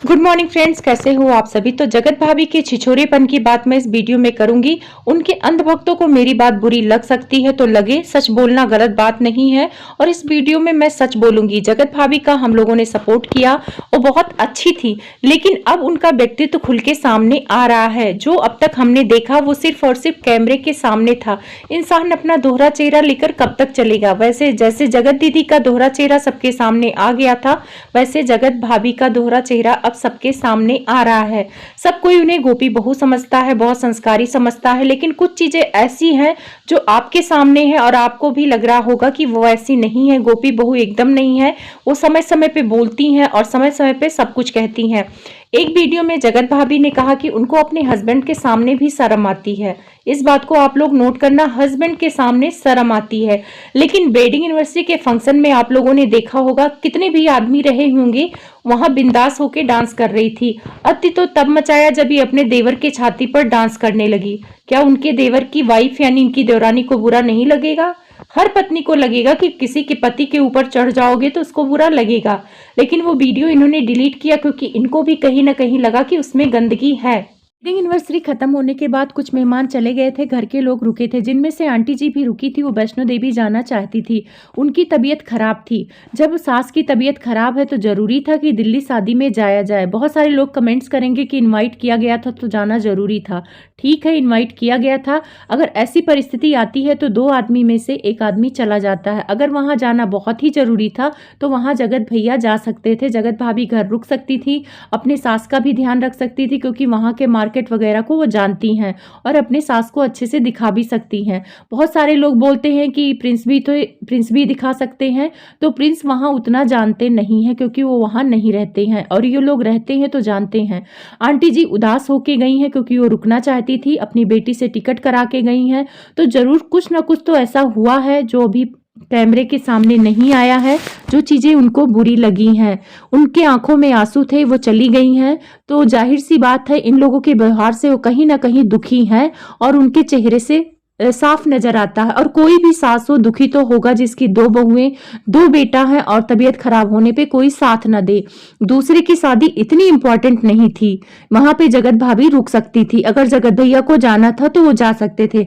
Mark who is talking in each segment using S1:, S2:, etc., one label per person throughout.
S1: Good morning friends, कैसे हो आप सभी। तो जगत भाभी के छिछोरेपन की बात मैं इस वीडियो में करूंगी। उनके अंधभक्तों को मेरी बात बुरी लग सकती है तो लगे, सच बोलना गलत बात नहीं है और इस वीडियो में मैं सच बोलूंगी। जगत भाभी का हम लोगों ने सपोर्ट किया, वो बहुत अच्छी थी, लेकिन अब उनका व्यक्तित्व खुल के सामने आ रहा है। जो अब तक हमने देखा वो सिर्फ और सिर्फ कैमरे के सामने था। इंसान अपना दोहरा चेहरा लेकर कब तक चलेगा। वैसे जैसे जगत दीदी का दोहरा चेहरा सबके सामने आ गया था, वैसे जगत भाभी का दोहरा चेहरा अब सबके सामने आ रहा है। सब कोई उन्हें गोपी बहू समझता है, बहुत संस्कारी समझता है, लेकिन कुछ चीजें ऐसी हैं जो आपके सामने है और आपको भी लग रहा होगा कि वो ऐसी नहीं है। गोपी बहू एकदम नहीं है। वो समय समय पे बोलती हैं और समय समय पे सब कुछ कहती हैं। एक वीडियो में जगत भाभी ने कहा कि उनको अपने हस्बैंड के सामने भी शर्म आती है। इस बात को आप लोग नोट करना, हस्बैंड के सामने शर्म आती है। लेकिन वेडिंग एनिवर्सरी के फंक्शन में आप लोगों ने देखा होगा कितने भी आदमी रहे होंगे, वहां बिंदास होके डांस कर रही थी। अति तो तब मचाया जब ये अपने देवर के छाती पर डांस करने लगी। क्या उनके देवर की वाइफ यानी इनकी देवरानी को बुरा नहीं लगेगा? हर पत्नी को लगेगा कि किसी के पति के ऊपर चढ़ जाओगे तो उसको बुरा लगेगा। लेकिन वो वीडियो इन्होंने डिलीट किया क्योंकि इनको भी कहीं ना कहीं लगा कि उसमें गंदगी है। वेडिंग एनिवर्सरी खत्म होने के बाद कुछ मेहमान चले गए थे, घर के लोग रुके थे, जिनमें से आंटी जी भी रुकी थी। वो वैष्णो देवी जाना चाहती थी, उनकी तबीयत खराब थी। जब सास की तबीयत खराब है तो जरूरी था कि दिल्ली शादी में जाया जाए। बहुत सारे लोग कमेंट्स करेंगे कि इनवाइट किया गया था तो जाना जरूरी था। ठीक है, इनवाइट किया गया था। अगर ऐसी परिस्थिति आती है तो 2 आदमी में से एक आदमी चला जाता है। अगर वहां जाना बहुत ही जरूरी था तो वहां जगत भैया जा सकते थे, जगत भाभी घर रुक सकती थी, अपने सास का भी ध्यान रख सकती थी क्योंकि वहां के मार्केट वगैरह को वो जानती हैं और अपने सास को अच्छे से दिखा भी सकती हैं। बहुत सारे लोग बोलते हैं कि प्रिंस भी दिखा सकते हैं, तो प्रिंस वहां उतना जानते नहीं है क्योंकि वो वहां नहीं रहते हैं, और ये लोग रहते हैं तो जानते हैं। आंटी जी उदास होके गई हैं क्योंकि वो रुकना चाहती थी, अपनी बेटी से टिकट करा के गई हैं। तो जरूर कुछ ना कुछ तो ऐसा हुआ है जो अभी कैमरे के सामने नहीं आया है, जो चीजें उनको बुरी लगी हैं। उनके आंखों में आंसू थे, वो चली गई हैं, तो जाहिर सी बात है इन लोगों के व्यवहार से वो कहीं ना कहीं दुखी हैं और उनके चेहरे से साफ नजर आता है। और कोई भी सास हो दुखी तो होगा जिसकी 2 बहुएं 2 बेटा है और तबीयत खराब होने पे कोई साथ न दे। दूसरे की शादी इतनी इंपॉर्टेंट नहीं थी, वहां पे जगत भाभी रुक सकती थी। अगर जगत भैया को जाना था तो वो जा सकते थे।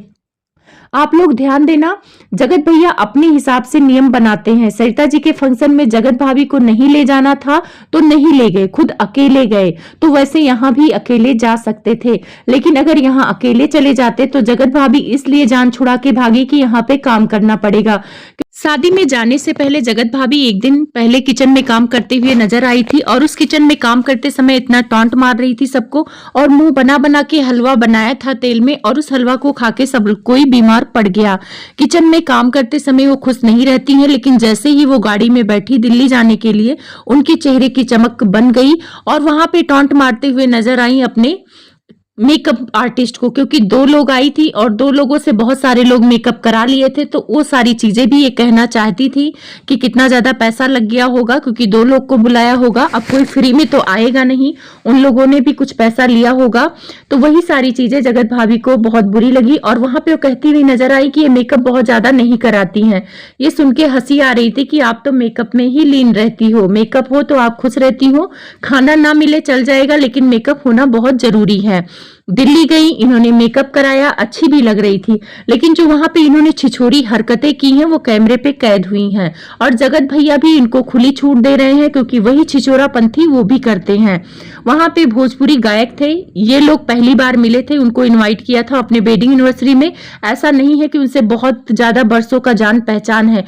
S1: आप लोग ध्यान देना, जगत भैया अपने हिसाब से नियम बनाते हैं। सरिता जी के फंक्शन में जगत भाभी को नहीं ले जाना था तो नहीं ले गए, खुद अकेले गए। तो वैसे यहाँ भी अकेले जा सकते थे, लेकिन अगर यहाँ अकेले चले जाते तो जगत भाभी इसलिए जान छुड़ा के भागी कि यहाँ पे काम करना पड़ेगा। शादी में जाने से पहले जगत भाभी एक दिन पहले किचन में काम करते हुए नजर आई थी और उस किचन में काम करते समय इतना टॉन्ट मार रही थी सबको, और मुंह बना बना के हलवा बनाया था तेल में, और उस हलवा को खा के सब कोई बीमार पड़ गया। किचन में काम करते समय वो खुश नहीं रहती हैं, लेकिन जैसे ही वो गाड़ी में बैठी दिल्ली जाने के लिए, उनके चेहरे की चमक बन गई और वहां पे टॉन्ट मारते हुए नजर आई अपने मेकअप आर्टिस्ट को, क्योंकि 2 लोग आई थी और 2 लोगों से बहुत सारे लोग मेकअप करा लिए थे। तो वो सारी चीजें भी ये कहना चाहती थी कि कितना ज्यादा पैसा लग गया होगा, क्योंकि 2 लोग को बुलाया होगा, अब कोई फ्री में तो आएगा नहीं, उन लोगों ने भी कुछ पैसा लिया होगा। तो वही सारी चीजें जगत भाभी को बहुत बुरी लगी और वहां पे वो कहती हुई नजर आई कि ये मेकअप बहुत ज्यादा नहीं कराती हैं। ये सुन के हंसी आ रही थी कि आप तो मेकअप में ही लीन रहती हो, मेकअप हो तो आप खुश रहती हो, खाना ना मिले चल जाएगा लेकिन मेकअप होना बहुत जरूरी है। दिल्ली गई, इन्होंने मेकअप कराया, अच्छी भी लग रही थी, लेकिन जो वहां पे इन्होंने छिछोरी हरकतें की हैं वो कैमरे पे कैद हुई हैं और जगत भैया भी इनको खुली छूट दे रहे हैं क्योंकि वही छिछोरापंथी वो भी करते हैं। वहां पे भोजपुरी गायक थे, ये लोग पहली बार मिले थे, उनको इनवाइट किया था अपने वेडिंग एनिवर्सरी में। ऐसा नहीं है कि उनसे बहुत ज्यादा बरसों का जान पहचान है,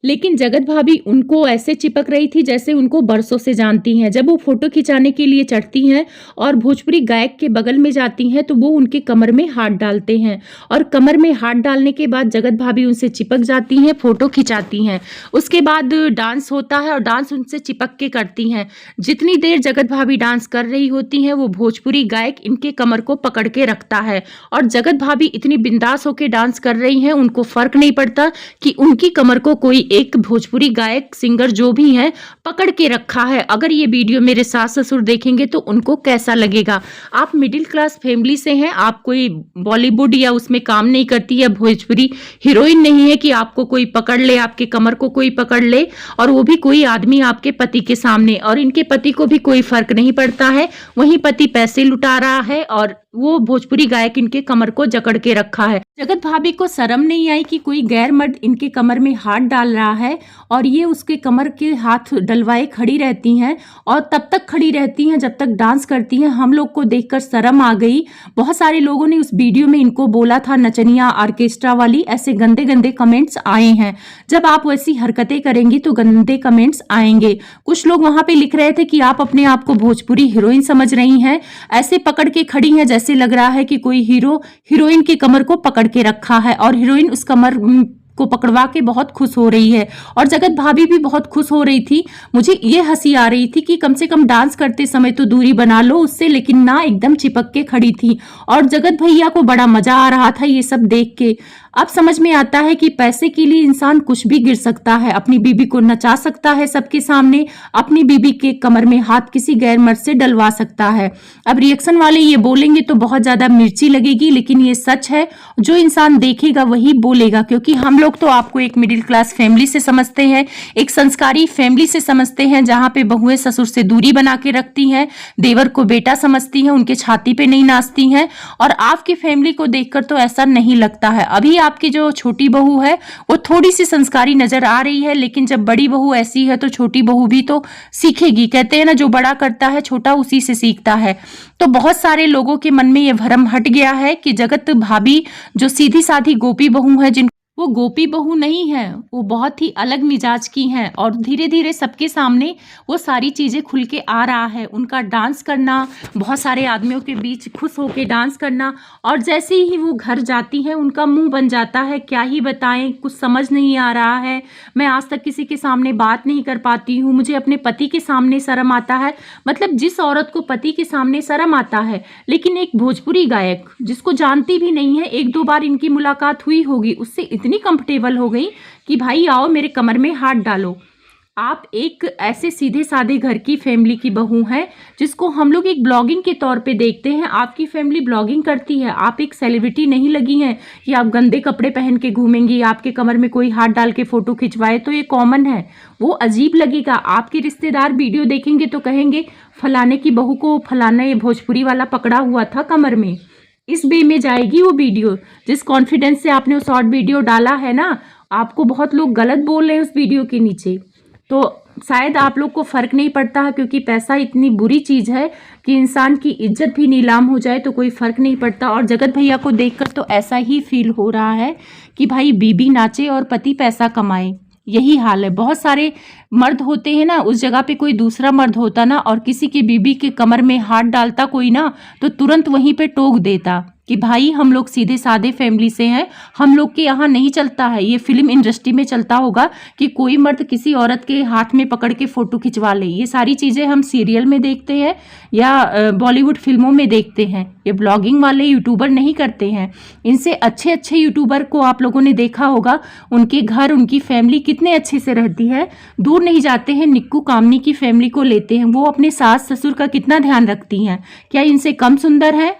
S1: लेकिन जगत भाभी उनको ऐसे चिपक रही थी जैसे उनको बरसों से जानती हैं। जब वो फोटो खिंचाने के लिए चढ़ती हैं और भोजपुरी गायक के बगल में जाती हैं तो वो उनके कमर में हाथ डालते हैं और कमर में हाथ डालने के बाद जगत भाभी उनसे चिपक जाती हैं, फोटो खिंचाती हैं। उसके बाद डांस होता है और डांस उनसे चिपक के करती हैं। जितनी देर जगत भाभी डांस कर रही होती हैं वो भोजपुरी गायक इनके कमर को पकड़ के रखता है और जगत भाभी इतनी बिंदास होकर डांस कर रही हैं, उनको फर्क नहीं पड़ता कि उनकी कमर को कोई एक भोजपुरी गायक सिंगर जो भी है पकड़ के रखा है। अगर ये वीडियो मेरे सास ससुर देखेंगे तो उनको कैसा लगेगा। आप मिडिल क्लास फैमिली से हैं, आप कोई बॉलीवुड या उसमें काम नहीं करती, या भोजपुरी हीरोइन नहीं है कि आपको कोई पकड़ ले, आपके कमर को कोई पकड़ ले, और वो भी कोई आदमी आपके पति के सामने। और इनके पति को भी कोई फर्क नहीं पड़ता है, वहीं पति पैसे लुटा रहा है और वो भोजपुरी गायक इनके कमर को जकड़ के रखा है। जगत भाभी को शर्म नहीं आई कि कोई गैर मर्द इनके कमर में हाथ डाल रहा है, और ये उसके कमर के हाथ डलवाए खड़ी रहती हैं, और तब तक खड़ी रहती हैं जब तक डांस करती हैं। हम लोग को देखकर शर्म आ गई। बहुत सारे लोगों ने उस वीडियो में इनको बोला था नचनिया, ऑर्केस्ट्रा वाली, ऐसे गंदे गंदे कमेंट्स आए हैं। जब आप वैसी हरकतें करेंगी तो गंदे कमेंट्स आएंगे। कुछ लोग वहां पे लिख रहे थे कि आप अपने आप को भोजपुरी हीरोइन समझ रही हैं, ऐसे पकड़ के खड़ी हैं जैसे लग रहा है कि कोई हीरो हीरोइन की कमर को पकड़ के रखा है, और हीरोइन उस कमर को पकड़वा के बहुत खुश हो रही है। और जगत भाभी भी बहुत खुश हो रही थी। मुझे ये हंसी आ रही थी कि कम से कम डांस करते समय तो दूरी बना लो उससे, लेकिन ना, एकदम चिपक के खड़ी थी। और जगत भैया को बड़ा मजा आ रहा था ये सब देख के। अब समझ में आता है कि पैसे के लिए इंसान कुछ भी गिर सकता है, अपनी बीबी को नचा सकता है सबके सामने, अपनी बीबी के कमर में हाथ किसी गैर मर्द से डलवा सकता है। अब रिएक्शन वाले ये बोलेंगे तो बहुत ज्यादा मिर्ची लगेगी, लेकिन ये सच है। जो इंसान देखेगा वही बोलेगा, क्योंकि हम लोग तो आपको एक मिडिल क्लास फैमिली से समझते हैं, एक संस्कारी फैमिली से समझते हैं, जहां पे बहुएं ससुर से दूरी बना के रखती हैं, देवर को बेटा समझती हैं, उनके छाती पे नहीं नाचती हैं। और आपकी फैमिली को देखकर तो ऐसा नहीं लगता है। अभी आपकी जो छोटी बहू है वो थोड़ी सी संस्कारी नजर आ रही है, लेकिन जब बड़ी बहू ऐसी है तो छोटी बहू भी तो सीखेगी। कहते हैं ना, जो बड़ा करता है छोटा उसी से सीखता है। तो बहुत सारे लोगों के मन में ये भ्रम हट गया है कि जगत भाभी जो सीधी साधी गोपी बहू है, जिन वो गोपी बहू नहीं है, वो बहुत ही अलग मिजाज की हैं। और धीरे धीरे सबके सामने वो सारी चीज़ें खुल के आ रहा है। उनका डांस करना, बहुत सारे आदमियों के बीच खुश होके डांस करना, और जैसे ही वो घर जाती हैं उनका मुंह बन जाता है। क्या ही बताएं, कुछ समझ नहीं आ रहा है। मैं आज तक किसी के सामने बात नहीं कर पाती हूँ, मुझे अपने पति के सामने शर्म आता है। मतलब जिस औरत को पति के सामने शर्म आता है, लेकिन एक भोजपुरी गायक जिसको जानती भी नहीं है, एक दो बार इनकी मुलाकात हुई होगी, उससे इतनी कंफर्टेबल हो गई कि भाई आओ मेरे कमर में हाथ डालो। आप एक ऐसे सीधे साधे घर की फैमिली की बहू हैं, जिसको हम लोग एक ब्लॉगिंग के तौर पे देखते हैं। आपकी फैमिली ब्लॉगिंग करती है, आप एक सेलिब्रिटी नहीं लगी हैं कि आप गंदे कपड़े पहन के घूमेंगी, आपके कमर में कोई हाथ डाल के फोटो खिंचवाए तो ये कॉमन है, वो अजीब लगेगा। आपके रिश्तेदार वीडियो देखेंगे तो कहेंगे फलाने की बहू को फलाना ये भोजपुरी वाला पकड़ा हुआ था कमर में। इस वे में जाएगी वो वीडियो। जिस कॉन्फिडेंस से आपने वो शॉर्ट वीडियो डाला है ना, आपको बहुत लोग गलत बोल रहे हैं उस वीडियो के नीचे। तो शायद आप लोग को फर्क नहीं पड़ता है, क्योंकि पैसा इतनी बुरी चीज़ है कि इंसान की इज्जत भी नीलाम हो जाए तो कोई फर्क नहीं पड़ता। और जगत भैया को देखकर तो ऐसा ही फील हो रहा है कि भाई बीबी नाचे और पति पैसा कमाए, यही हाल है। बहुत सारे मर्द होते हैं ना, उस जगह पे कोई दूसरा मर्द होता ना और किसी की बीबी के कमर में हाथ डालता कोई ना, तो तुरंत वहीं पे टोक देता कि भाई हम लोग सीधे साधे फैमिली से हैं, हम लोग के यहाँ नहीं चलता है। ये फिल्म इंडस्ट्री में चलता होगा कि कोई मर्द किसी औरत के हाथ में पकड़ के फोटो खिंचवा ले। ये सारी चीज़ें हम सीरियल में देखते हैं या बॉलीवुड फिल्मों में देखते हैं। ये ब्लॉगिंग वाले यूट्यूबर नहीं करते हैं। इनसे अच्छे अच्छे यूट्यूबर को आप लोगों ने देखा होगा, उनके घर उनकी फैमिली कितने अच्छे से रहती है, दूर नहीं जाते हैं। निक्कू कामनी की फैमिली को लेते हैं, वो अपने सास ससुर का कितना ध्यान रखती हैं। क्या इनसे कम सुंदर है?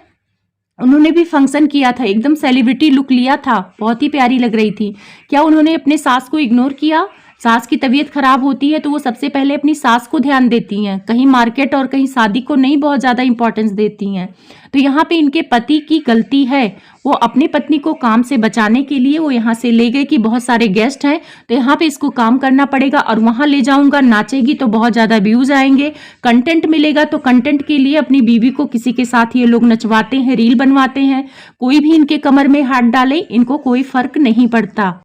S1: उन्होंने भी फंक्शन किया था, एकदम सेलिब्रिटी लुक लिया था, बहुत ही प्यारी लग रही थी। क्या उन्होंने अपने सास को इग्नोर किया? सास की तबीयत खराब होती है तो वो सबसे पहले अपनी सास को ध्यान देती हैं, कहीं मार्केट और कहीं शादी को नहीं बहुत ज़्यादा इंपॉर्टेंस देती हैं। तो यहाँ पे इनके पति की गलती है, वो अपनी पत्नी को काम से बचाने के लिए वो यहाँ से ले गए कि बहुत सारे गेस्ट हैं तो यहाँ पे इसको काम करना पड़ेगा, और वहाँ ले जाऊँगा, नाचेगी तो बहुत ज़्यादा व्यूज़ आएंगे, कंटेंट मिलेगा। तो कंटेंट के लिए अपनी बीवी को किसी के साथ ये लोग नचवाते हैं, रील बनवाते हैं। कोई भी इनके कमर में हाथ डाले, इनको कोई फर्क नहीं पड़ता।